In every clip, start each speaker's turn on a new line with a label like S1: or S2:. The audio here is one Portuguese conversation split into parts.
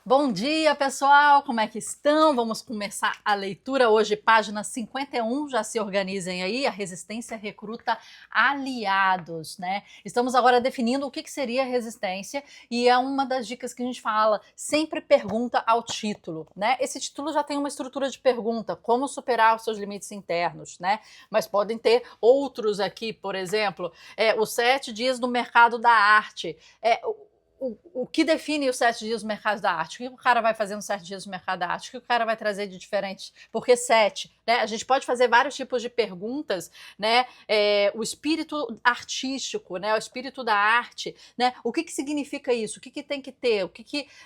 S1: Bom dia, pessoal! Como é que estão? Vamos começar a leitura hoje, página 51. Já se organizem aí. A resistência recruta aliados, né? Estamos agora definindo o que seria resistência e é uma das dicas que a gente fala. Sempre pergunta ao título, né? Esse título já tem uma estrutura de pergunta, como superar os seus limites internos, né? Mas podem ter outros aqui, por exemplo, os 7 dias no mercado da arte. O que define os 7 dias do mercado da arte? O que o cara vai fazer nos 7 dias do mercado da arte? O que o cara vai trazer de diferente? Por que 7? Né? A gente pode fazer vários tipos de perguntas, né? O espírito artístico, né? O espírito da arte, né? O que significa isso? O que tem que ter?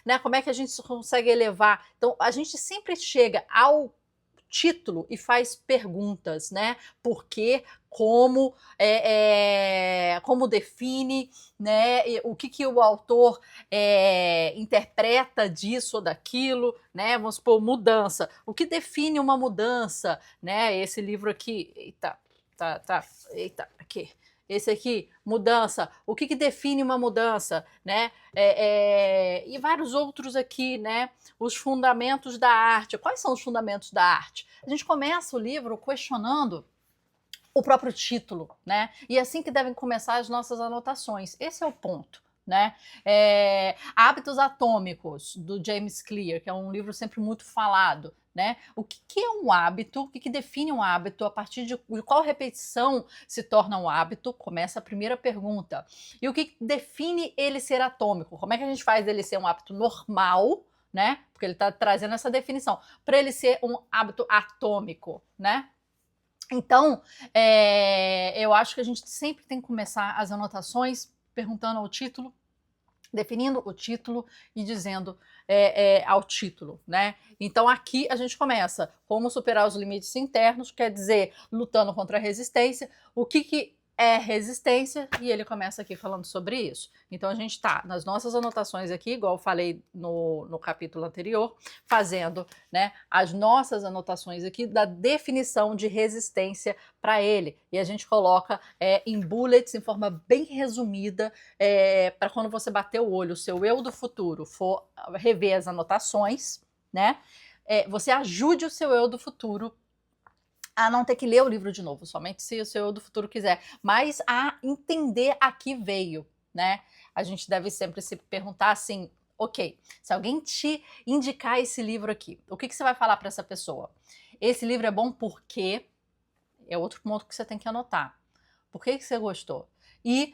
S1: Né? Como é que a gente consegue elevar? Então, a gente sempre chega ao título e faz perguntas, né? Por quê? Como define, né? O que o autor interpreta disso ou daquilo, né? Vamos supor, mudança. O que define uma mudança, né? Esse livro aqui, eita, aqui. Esse aqui, mudança. O que define uma mudança, né? E vários outros aqui, né? Os fundamentos da arte. Quais são os fundamentos da arte? A gente começa o livro questionando o próprio título, né? E é assim que devem começar as nossas anotações. Esse é o ponto. Né? Hábitos Atômicos, do James Clear, que é um livro sempre muito falado. Né? O que é um hábito? O que define um hábito? A partir de qual repetição se torna um hábito? Começa a primeira pergunta. E o que define ele ser atômico? Como é que a gente faz dele ser um hábito normal, né? Porque ele está trazendo essa definição, para ele ser um hábito atômico, né? Então, eu acho que a gente sempre tem que começar as anotações perguntando ao título, definindo o título e dizendo ao título, né? Então aqui a gente começa como superar os limites internos, quer dizer, lutando contra a resistência. O que é resistência? E ele começa aqui falando sobre isso. Então a gente está nas nossas anotações aqui, igual eu falei no capítulo anterior, fazendo, né, as nossas anotações aqui da definição de resistência para ele. E a gente coloca em bullets, em forma bem resumida, para quando você bater o olho, o seu eu do futuro for rever as anotações, né? Você ajude o seu eu do futuro a não ter que ler o livro de novo, somente se o seu eu do futuro quiser, mas a entender a que veio, né? A gente deve sempre se perguntar assim, ok, se alguém te indicar esse livro aqui, o que você vai falar para essa pessoa? Esse livro é bom porque é outro ponto que você tem que anotar. Por que você gostou? E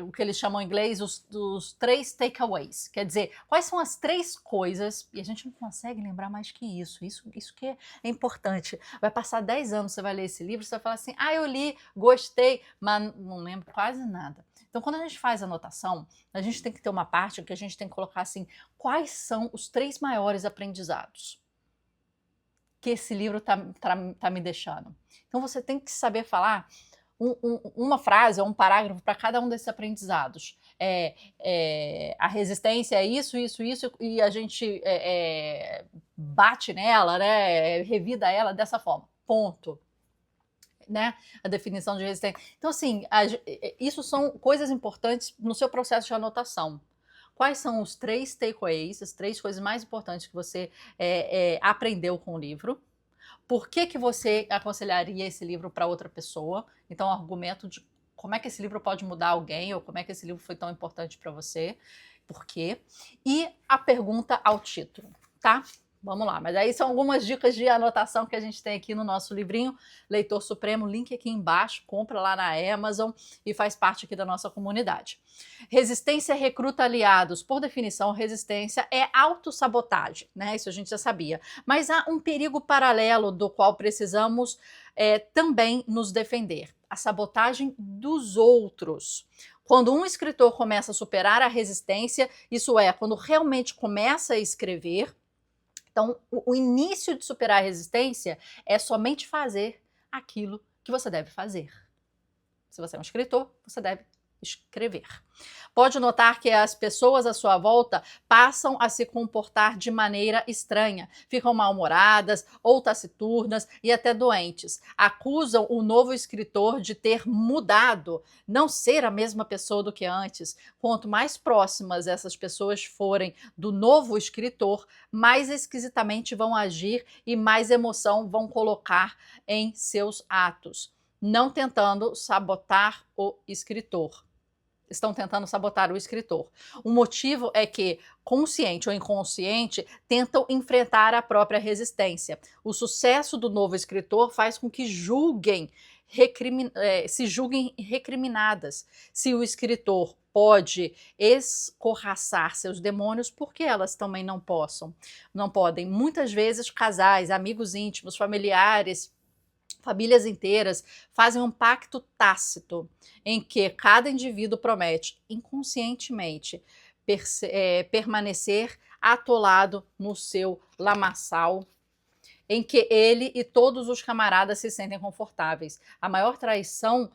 S1: o que eles chamam em inglês os 3 takeaways. Quer dizer, quais são as 3 coisas, e a gente não consegue lembrar mais que isso que é importante. Vai passar 10 anos, você vai ler esse livro, você vai falar assim, eu li, gostei, mas não lembro quase nada. Então, quando a gente faz anotação, a gente tem que ter uma parte que a gente tem que colocar assim, quais são os 3 maiores aprendizados que esse livro tá me deixando. Então, você tem que saber falar uma frase ou um parágrafo para cada um desses aprendizados. A resistência é isso, e a gente bate nela, né, revida ela dessa forma. Ponto. Né? A definição de resistência. Então, assim, isso são coisas importantes no seu processo de anotação. Quais são os 3 takeaways, as 3 coisas mais importantes que você aprendeu com o livro? Por que você aconselharia esse livro para outra pessoa? Então, o argumento de como é que esse livro pode mudar alguém, ou como é que esse livro foi tão importante para você, por quê? E a pergunta ao título, tá? Vamos lá, mas aí são algumas dicas de anotação que a gente tem aqui no nosso livrinho Leitor Supremo, link aqui embaixo, compra lá na Amazon e faz parte aqui da nossa comunidade. Resistência recruta aliados. Por definição, resistência é autossabotagem, né? Isso a gente já sabia. Mas há um perigo paralelo do qual precisamos também nos defender. A sabotagem dos outros. Quando um escritor começa a superar a resistência, isso é, quando realmente começa a escrever, então o início de superar a resistência é somente fazer aquilo que você deve fazer. Se você é um escritor, você deve escrever. Pode notar que as pessoas à sua volta passam a se comportar de maneira estranha, ficam mal-humoradas ou taciturnas e até doentes. Acusam o novo escritor de ter mudado, não ser a mesma pessoa do que antes. Quanto mais próximas essas pessoas forem do novo escritor, mais esquisitamente vão agir e mais emoção vão colocar em seus atos, não tentando sabotar o escritor. Estão tentando sabotar o escritor. O motivo é que, consciente ou inconsciente, tentam enfrentar a própria resistência. O sucesso do novo escritor faz com que se julguem recriminadas. Se o escritor pode escorraçar seus demônios, por que elas também não podem? Muitas vezes casais, amigos íntimos, familiares, famílias inteiras fazem um pacto tácito em que cada indivíduo promete inconscientemente permanecer atolado no seu lamaçal, em que ele e todos os camaradas se sentem confortáveis. A maior traição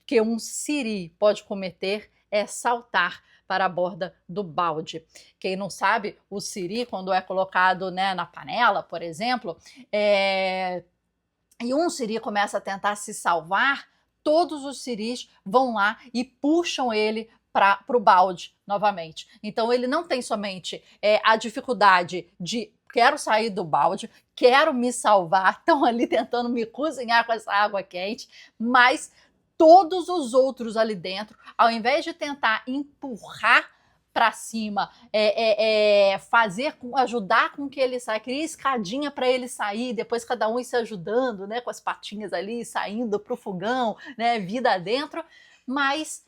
S1: que um siri pode cometer é saltar para a borda do balde. Quem não sabe, o siri, quando é colocado, né, na panela, por exemplo, e um siri começa a tentar se salvar, todos os siris vão lá e puxam ele para o balde novamente. Então ele não tem somente a dificuldade de quero sair do balde, quero me salvar, estão ali tentando me cozinhar com essa água quente, mas todos os outros ali dentro, ao invés de tentar empurrar para cima, ajudar com que ele saia, criar escadinha para ele sair, depois cada um ir se ajudando, né, com as patinhas ali, saindo para o fogão, né, vida dentro, mas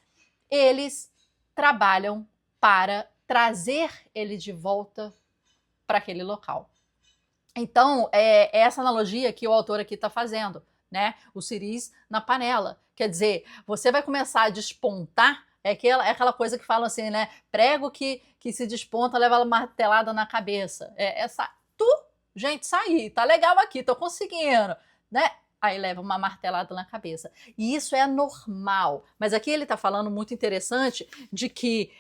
S1: eles trabalham para trazer ele de volta para aquele local. Então, é essa analogia que o autor aqui está fazendo, né, os siris na panela. Quer dizer, você vai começar a despontar. É aquela coisa que fala assim, né? Prego que se desponta, leva uma martelada na cabeça. Gente, saí, tá legal aqui, tô conseguindo, né? Aí leva uma martelada na cabeça. E isso é normal. Mas aqui ele tá falando muito interessante de que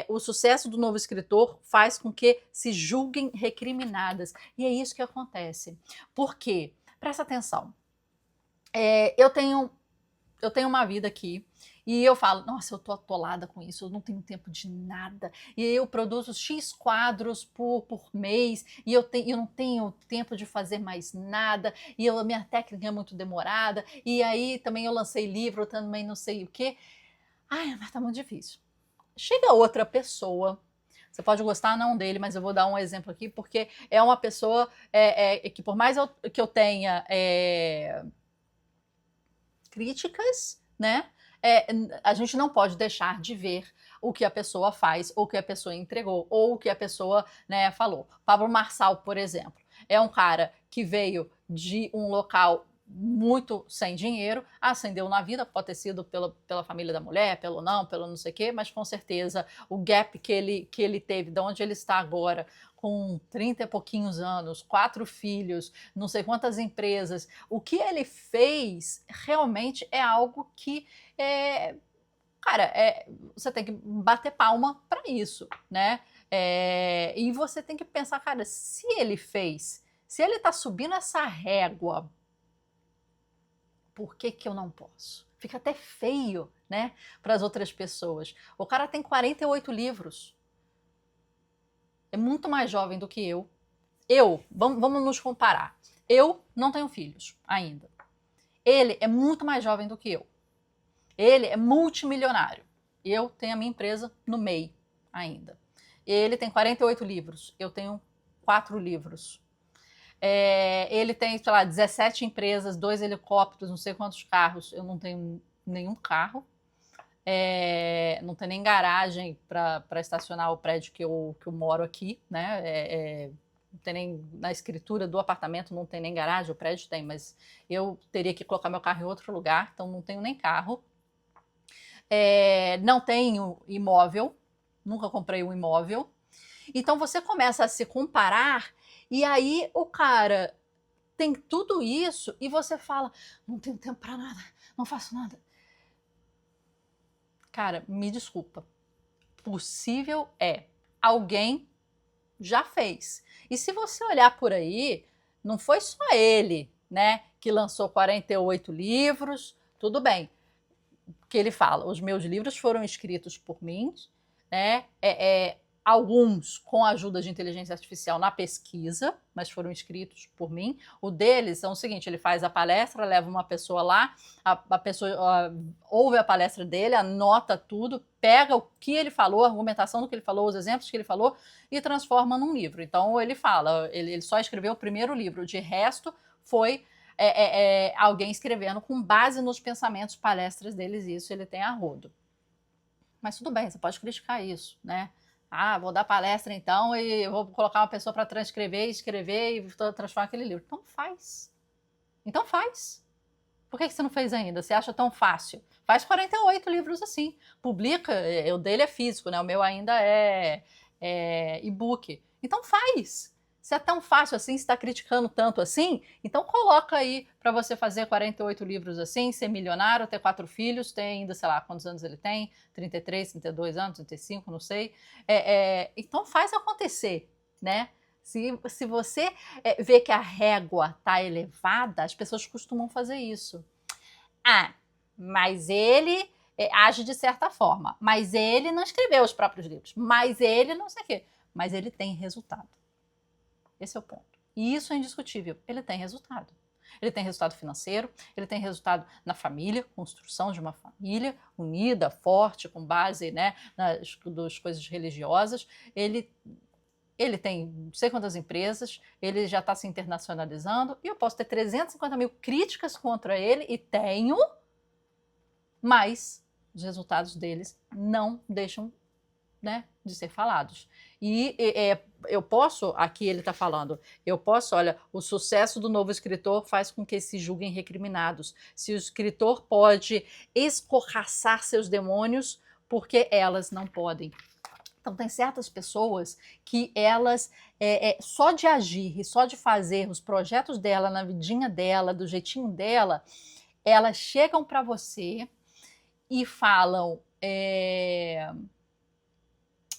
S1: o sucesso do novo escritor faz com que se julguem recriminadas. E é isso que acontece. Por quê? Presta atenção. Eu tenho uma vida aqui e eu falo, nossa, eu tô atolada com isso, eu não tenho tempo de nada. E eu produzo X quadros por mês e eu não tenho tempo de fazer mais nada. E a minha técnica é muito demorada. E aí também eu lancei livro, eu também não sei o quê. Ai, mas tá muito difícil. Chega outra pessoa. Você pode gostar ou não dele, mas eu vou dar um exemplo aqui, porque é uma pessoa que por mais que eu tenha críticas, né? A gente não pode deixar de ver o que a pessoa faz, ou o que a pessoa entregou, ou o que a pessoa, né, falou. Pablo Marçal, por exemplo, é um cara que veio de um local muito sem dinheiro, ascendeu na vida, pode ter sido pela família da mulher, pelo não sei o quê, mas com certeza o gap que ele teve, de onde ele está agora, com 30 e pouquinhos anos, 4 filhos, não sei quantas empresas, o que ele fez realmente é algo que cara, você tem que bater palma para isso, né? E você tem que pensar, cara, se ele está subindo essa régua, por que eu não posso? Fica até feio, né, para as outras pessoas. O cara tem 48 livros. É muito mais jovem do que eu. Vamos nos comparar. Eu não tenho filhos ainda. Ele é muito mais jovem do que eu. Ele é multimilionário. Eu tenho a minha empresa no MEI ainda. Ele tem 48 livros. Eu tenho 4 livros. Ele tem, sei lá, 17 empresas, 2 helicópteros, não sei quantos carros. Eu não tenho nenhum carro. Não tem nem garagem para estacionar o prédio que eu moro aqui, né? Não tem nem na escritura do apartamento, não tem nem garagem, o prédio tem, mas eu teria que colocar meu carro em outro lugar, então não tenho nem carro. Não tenho imóvel, nunca comprei um imóvel. Então você começa a se comparar e aí o cara tem tudo isso e você fala, não tenho tempo para nada, não faço nada. Cara, me desculpa. Possível é. Alguém já fez. E se você olhar por aí, não foi só ele, né, que lançou 48 livros, tudo bem. Que ele fala, os meus livros foram escritos por mim, né, alguns com a ajuda de inteligência artificial na pesquisa, mas foram escritos por mim. O deles é o seguinte, ele faz a palestra, leva uma pessoa lá, a pessoa ouve a palestra dele, anota tudo, pega o que ele falou, a argumentação do que ele falou, os exemplos que ele falou e transforma num livro. Então ele fala, ele só escreveu o primeiro livro, de resto foi alguém escrevendo com base nos pensamentos, palestras deles, e isso ele tem a rodo. Mas tudo bem, você pode criticar isso, né? Ah, vou dar palestra então e vou colocar uma pessoa para transcrever, escrever e transformar aquele livro. Então faz. Então faz. Por que você não fez ainda? Você acha tão fácil? Faz 48 livros assim. Publica, o dele é físico, né? O meu ainda é e-book. Então faz. Se é tão fácil assim, se está criticando tanto assim, então coloca aí para você fazer 48 livros assim, ser milionário, ter 4 filhos, ter ainda, sei lá, quantos anos ele tem, 33, 32 anos, 35, não sei. Então faz acontecer, né? Se você vê que a régua está elevada, as pessoas costumam fazer isso. Ah, mas ele age de certa forma, mas ele não escreveu os próprios livros, mas ele não sei o quê, mas ele tem resultado. Esse é o ponto. E isso é indiscutível. Ele tem resultado. Ele tem resultado financeiro, ele tem resultado na família, construção de uma família unida, forte, com base, né, nas coisas religiosas. Ele tem não sei quantas empresas, ele já está se internacionalizando, e eu posso ter 350 mil críticas contra ele, e tenho, mas os resultados deles não deixam, né, de ser falados. E eu posso, aqui ele está falando, eu posso, olha, o sucesso do novo escritor faz com que se julguem recriminados. Se o escritor pode escorraçar seus demônios, porque elas não podem. Então tem certas pessoas que elas, só de agir e só de fazer os projetos dela, na vidinha dela, do jeitinho dela, elas chegam para você e falam...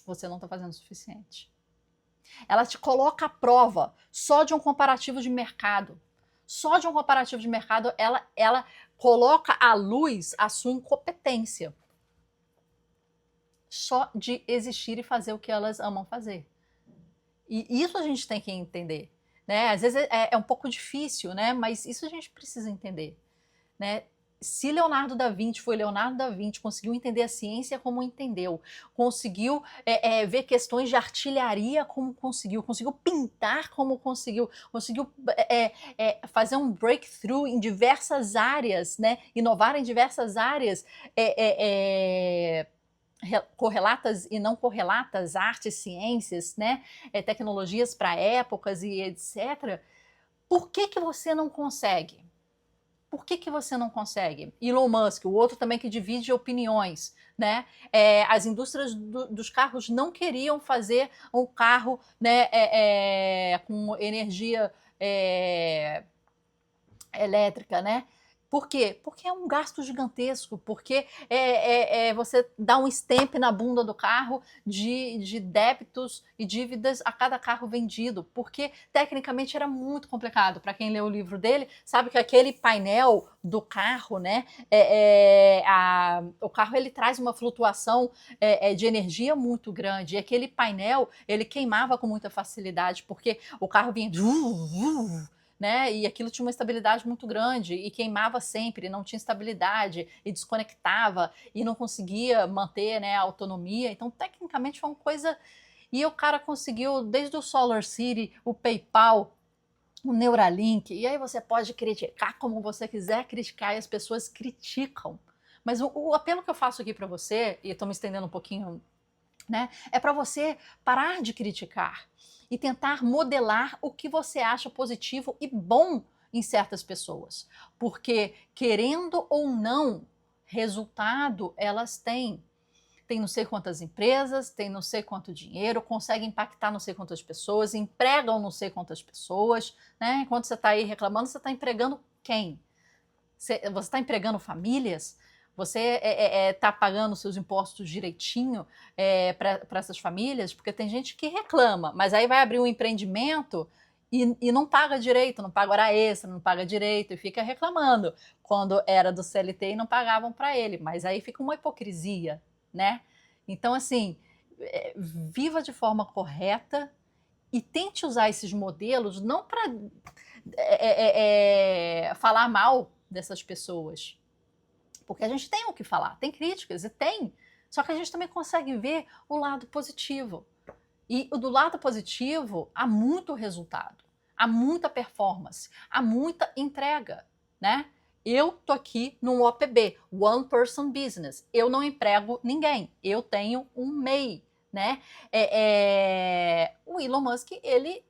S1: você não está fazendo o suficiente. Ela te coloca à prova só de um comparativo de mercado. Só de um comparativo de mercado, ela coloca à luz a sua incompetência. Só de existir e fazer o que elas amam fazer. E isso a gente tem que entender, né? Às vezes é um pouco difícil, né? Mas isso a gente precisa entender, né? Se Leonardo da Vinci foi Leonardo da Vinci, conseguiu entender a ciência como entendeu, conseguiu ver questões de artilharia como conseguiu pintar como conseguiu fazer um breakthrough em diversas áreas, né? Inovar em diversas áreas correlatas e não correlatas, artes, ciências, né? Tecnologias para épocas e etc. Por que você não consegue? Por que você não consegue? Elon Musk, o outro também que divide opiniões, né? As indústrias dos carros não queriam fazer um carro, né, com energia elétrica, né? Por quê? Porque é um gasto gigantesco, porque você dá um stamp na bunda do carro de débitos e dívidas a cada carro vendido, porque tecnicamente era muito complicado. Para quem leu o livro dele, sabe que aquele painel do carro, né, o carro ele traz uma flutuação de energia muito grande, e aquele painel ele queimava com muita facilidade, porque o carro vinha... né? E aquilo tinha uma estabilidade muito grande e queimava sempre, não tinha estabilidade e desconectava e não conseguia manter, né, a autonomia. Então, tecnicamente, foi uma coisa... E o cara conseguiu, desde o SolarCity, o PayPal, o Neuralink, e aí você pode criticar como você quiser criticar, e as pessoas criticam. Mas o apelo que eu faço aqui para você, e estou me estendendo um pouquinho, né, é para você parar de criticar e tentar modelar o que você acha positivo e bom em certas pessoas. Porque, querendo ou não, resultado elas têm. Tem não sei quantas empresas, tem não sei quanto dinheiro, consegue impactar não sei quantas pessoas, empregam não sei quantas pessoas, né? Enquanto você está aí reclamando, você está empregando quem? Você está empregando famílias? Você tá pagando seus impostos direitinho para essas famílias? Porque tem gente que reclama, mas aí vai abrir um empreendimento e não paga direito, não paga hora extra, não paga direito e fica reclamando quando era do CLT e não pagavam para ele. Mas aí fica uma hipocrisia, né? Então, assim, viva de forma correta e tente usar esses modelos não para falar mal dessas pessoas, porque a gente tem o que falar, tem críticas e tem, só que a gente também consegue ver o lado positivo. E do lado positivo há muito resultado, há muita performance, há muita entrega, né? Eu tô aqui no OPB, One Person Business. Eu não emprego ninguém. Eu tenho um MEI, né? O Elon Musk, ele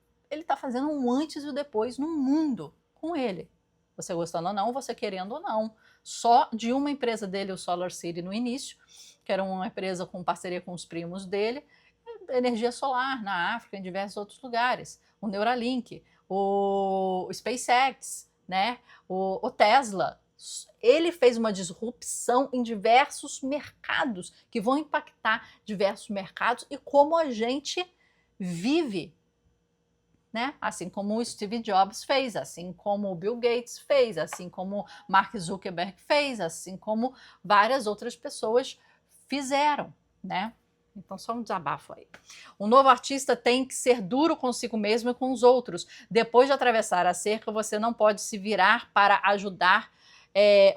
S1: tá fazendo um antes e um depois no mundo com ele. Você gostando ou não, você querendo ou não. Só de uma empresa dele, o Solar City, no início, que era uma empresa com parceria com os primos dele, energia solar na África, em diversos outros lugares. O Neuralink, o SpaceX, né? O Tesla. Ele fez uma disrupção em diversos mercados que vão impactar diversos mercados e como a gente vive, né? Assim como o Steve Jobs fez, assim como o Bill Gates fez, assim como Mark Zuckerberg fez, assim como várias outras pessoas fizeram, né? Então, só um desabafo aí. Um novo artista tem que ser duro consigo mesmo e com os outros. Depois de atravessar a cerca, você não pode se virar para ajudar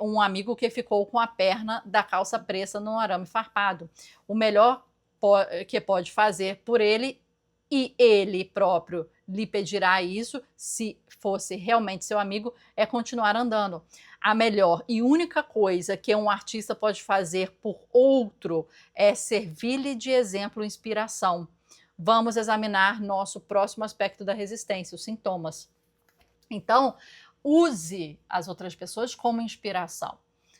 S1: um amigo que ficou com a perna da calça presa no arame farpado. O melhor que pode fazer por ele, e ele próprio lhe pedirá isso, se fosse realmente seu amigo, é continuar andando. A melhor e única coisa que um artista pode fazer por outro é servir-lhe de exemplo e inspiração. Vamos examinar nosso próximo aspecto da resistência, os sintomas. Então, use as outras pessoas como inspiração.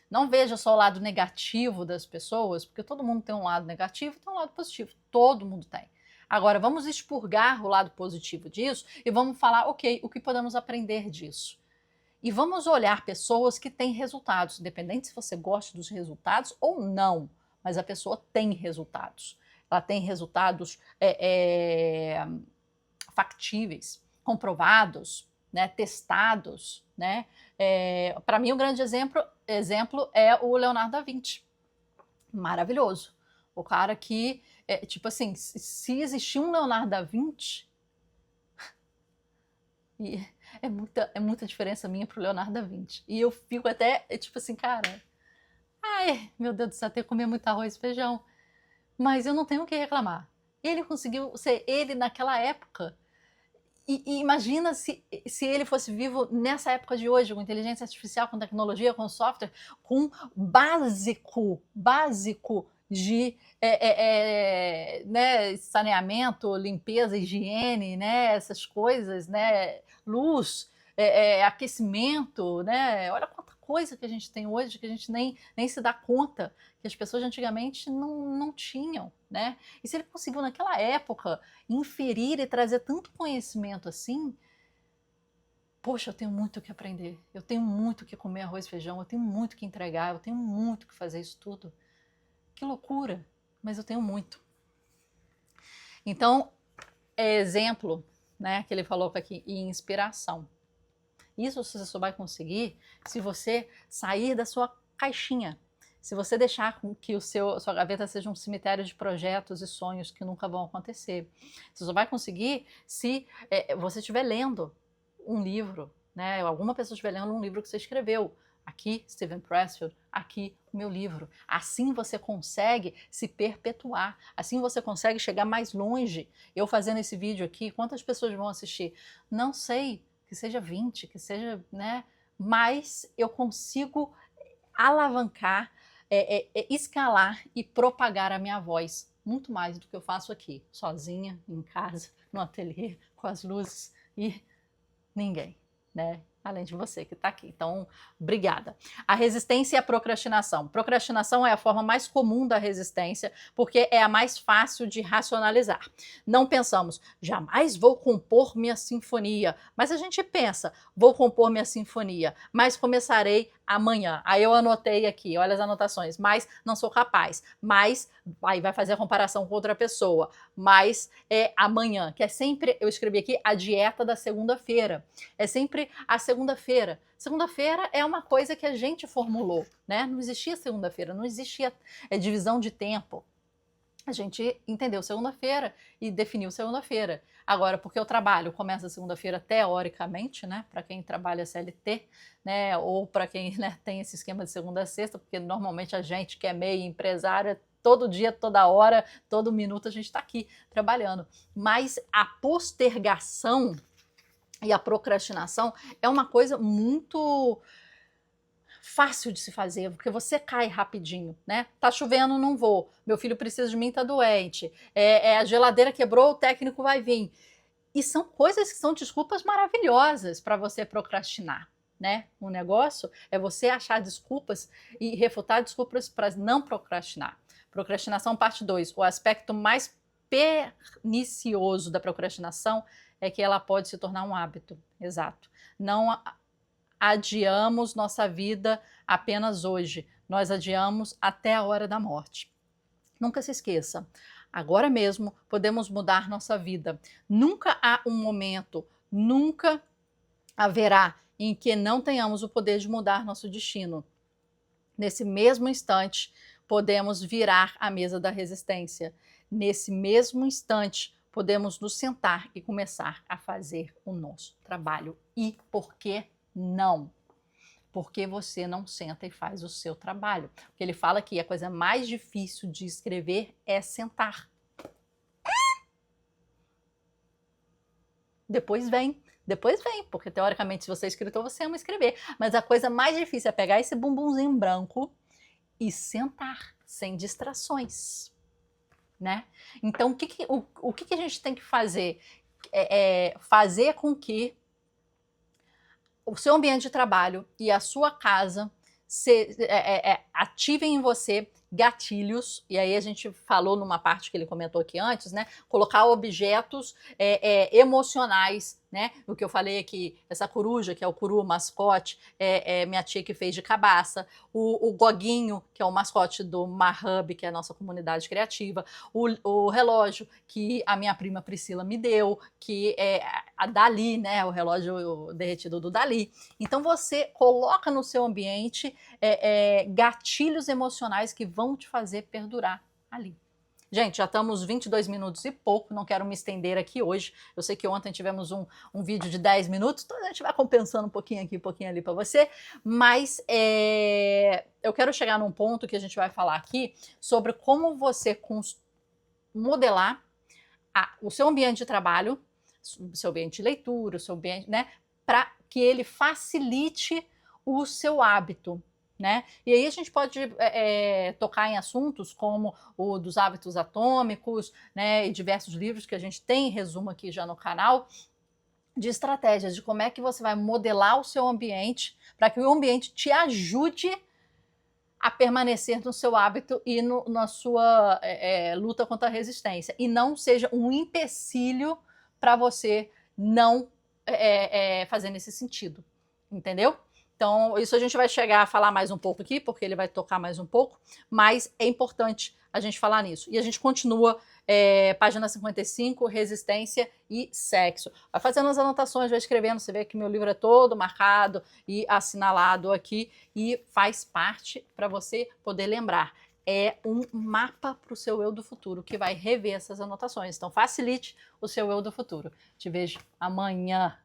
S1: Não veja só o lado negativo das pessoas, porque todo mundo tem um lado negativo e tem um lado positivo. Todo mundo tem. Agora, vamos expurgar o lado positivo disso e vamos falar, ok, o que podemos aprender disso? E vamos olhar pessoas que têm resultados, independente se você gosta dos resultados ou não, mas a pessoa tem resultados. Ela tem resultados factíveis, comprovados, né, testados, né? Para mim, um grande exemplo é o Leonardo da Vinci. Maravilhoso. O cara que, tipo assim, se existir um Leonardo da Vinci, e é muita diferença minha pro Leonardo da Vinci. E eu fico até, tipo assim, cara, ai, meu Deus do céu, ter que comer muito arroz e feijão. Mas eu não tenho o que reclamar. Ele conseguiu ser ele naquela época. E imagina se ele fosse vivo nessa época de hoje, com inteligência artificial, com tecnologia, com software, com básico de né, saneamento, limpeza, higiene, né, essas coisas, né, luz, aquecimento, né? Olha quanta coisa que a gente tem hoje que a gente nem se dá conta, que as pessoas antigamente não tinham, né? E se ele conseguiu naquela época inferir e trazer tanto conhecimento assim, poxa, eu tenho muito o que aprender, eu tenho muito o que comer arroz e feijão, eu tenho muito o que entregar, eu tenho muito o que fazer isso tudo. Que loucura, mas eu tenho muito. Então, exemplo, né, que ele falou aqui, e inspiração. Isso você só vai conseguir se você sair da sua caixinha. Se você deixar que sua gaveta seja um cemitério de projetos e sonhos que nunca vão acontecer. Você só vai conseguir se você estiver lendo um livro, né? Alguma pessoa estiver lendo um livro que você escreveu. Aqui, Steven Pressfield, aqui, o meu livro. Assim você consegue se perpetuar. Assim você consegue chegar mais longe. Eu fazendo esse vídeo aqui, quantas pessoas vão assistir? Não sei, que seja 20, que seja, né? Mas eu consigo alavancar, escalar e propagar a minha voz muito mais do que eu faço aqui, sozinha, em casa, no ateliê, com as luzes e ninguém, né? além de você que está aqui. Então, obrigada. A resistência e a procrastinação. Procrastinação é a forma mais comum da resistência, porque é a mais fácil de racionalizar. Não pensamos, jamais vou compor minha sinfonia. Mas a gente pensa, vou compor minha sinfonia, mas começarei amanhã. Aí eu anotei aqui, olha as anotações, mas não sou capaz, mas aí vai fazer a comparação com outra pessoa, mas é amanhã, que é sempre, eu escrevi aqui, a dieta da segunda-feira. É sempre a segunda-feira. Segunda-feira é uma coisa que a gente formulou, né? Não existia segunda-feira, não existia divisão de tempo. A gente entendeu segunda-feira e definiu segunda-feira. Agora, porque o trabalho começa segunda-feira teoricamente, né, para quem trabalha CLT, né, ou para quem, né, tem esse esquema de segunda a sexta, porque normalmente a gente que é meio empresária, todo dia, toda hora, todo minuto a gente está aqui trabalhando. Mas a postergação e a procrastinação é uma coisa muito fácil de se fazer, porque você cai rapidinho, né? Tá chovendo, não vou. Meu filho precisa de mim, tá doente. A geladeira quebrou, o técnico vai vir. E são coisas que são desculpas maravilhosas para você procrastinar, né? O negócio é você achar desculpas e refutar desculpas para não procrastinar. Procrastinação parte 2. O aspecto mais pernicioso da procrastinação é que ela pode se tornar um hábito. Exato. Não adiamos nossa vida apenas hoje, nós adiamos até a hora da morte. Nunca se esqueça, agora mesmo podemos mudar nossa vida. Nunca há um momento, nunca haverá em que não tenhamos o poder de mudar nosso destino. Nesse mesmo instante, podemos virar a mesa da resistência. Nesse mesmo instante, podemos nos sentar e começar a fazer o nosso trabalho. E por que não? Porque você não senta e faz o seu trabalho. Porque ele fala que a coisa mais difícil de escrever é sentar. Depois vem, porque teoricamente se você é escritor, você ama escrever. Mas a coisa mais difícil é pegar esse bumbumzinho branco e sentar, sem distrações, né? Então, o que a gente tem que fazer? Fazer com que o seu ambiente de trabalho e a sua casa ativem em você gatilhos, e aí a gente falou numa parte que ele comentou aqui antes, né? Colocar objetos emocionais, né? O que eu falei aqui, essa coruja, que é o curu mascote, minha tia que fez de cabaça, o Goguinho, que é o mascote do Marhub, que é a nossa comunidade criativa, o relógio que a minha prima Priscila me deu, que é a Dali, né? O relógio derretido do Dali. Então você coloca no seu ambiente gatilhos emocionais que vão te fazer perdurar ali. Gente, já estamos 22 minutos e pouco, não quero me estender aqui hoje. Eu sei que ontem tivemos um vídeo de 10 minutos, então a gente vai compensando um pouquinho aqui, um pouquinho ali para você. Mas eu quero chegar num ponto que a gente vai falar aqui sobre como você modelar o seu ambiente de trabalho, o seu ambiente de leitura, o seu ambiente, né, para que ele facilite o seu hábito. Né? E aí a gente pode tocar em assuntos como o dos hábitos atômicos, né, e diversos livros que a gente tem em resumo aqui já no canal, de estratégias, de como é que você vai modelar o seu ambiente para que o ambiente te ajude a permanecer no seu hábito e na sua luta contra a resistência, e não seja um empecilho para você não fazer nesse sentido, entendeu? Então, isso a gente vai chegar a falar mais um pouco aqui, porque ele vai tocar mais um pouco, mas é importante a gente falar nisso. E a gente continua, página 55, resistência e sexo. Vai fazendo as anotações, vai escrevendo, você vê que meu livro é todo marcado e assinalado aqui, e faz parte para você poder lembrar. É um mapa para o seu eu do futuro, que vai rever essas anotações. Então, facilite o seu eu do futuro. Te vejo amanhã.